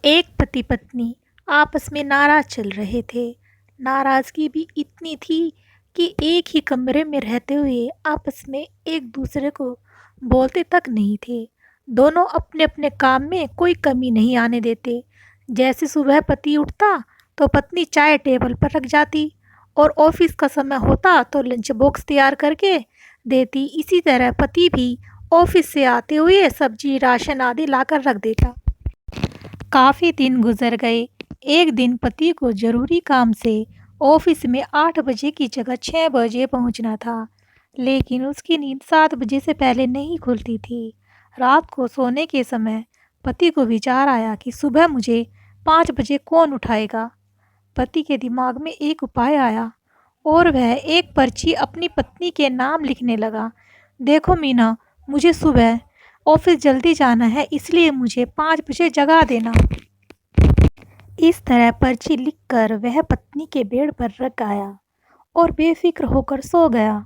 एक पति पत्नी आपस में नाराज चल रहे थे। नाराजगी भी इतनी थी कि एक ही कमरे में रहते हुए आपस में एक दूसरे को बोलते तक नहीं थे। दोनों अपने अपने काम में कोई कमी नहीं आने देते। जैसे सुबह पति उठता तो पत्नी चाय टेबल पर रख जाती और ऑफिस का समय होता तो लंच बॉक्स तैयार करके देती। इसी तरह पति भी ऑफिस से आते हुए सब्जी राशन आदि लाकर रख देता। काफ़ी दिन गुजर गए। एक दिन पति को ज़रूरी काम से ऑफिस में 8 बजे की जगह 6 बजे पहुंचना था, लेकिन उसकी नींद 7 बजे से पहले नहीं खुलती थी। रात को सोने के समय पति को विचार आया कि सुबह मुझे 5 बजे कौन उठाएगा। पति के दिमाग में एक उपाय आया और वह एक पर्ची अपनी पत्नी के नाम लिखने लगा। देखो मीना, मुझे सुबह ऑफिस जल्दी जाना है, इसलिए मुझे 5 बजे जगा देना। इस तरह पर्ची लिखकर वह पत्नी के बेड पर रख आया और बेफिक्र होकर सो गया।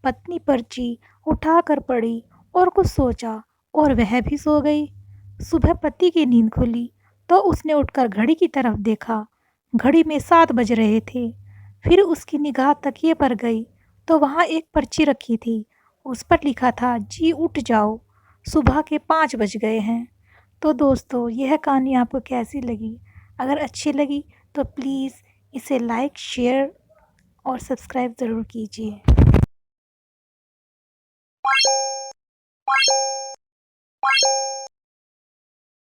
पत्नी पर्ची उठाकर पढ़ी और कुछ सोचा और वह भी सो गई। सुबह पति की नींद खुली तो उसने उठकर घड़ी की तरफ देखा। घड़ी में 7 बज रहे थे। फिर उसकी निगाह तकिए पर गई तो वहाँ एक पर्ची रखी थी। उस पर लिखा था, जी उठ जाओ, सुबह के 5 बज गए हैं। तो दोस्तों, यह कहानी आपको कैसी लगी? अगर अच्छी लगी तो प्लीज़ इसे लाइक, शेयर और सब्सक्राइब ज़रूर कीजिए।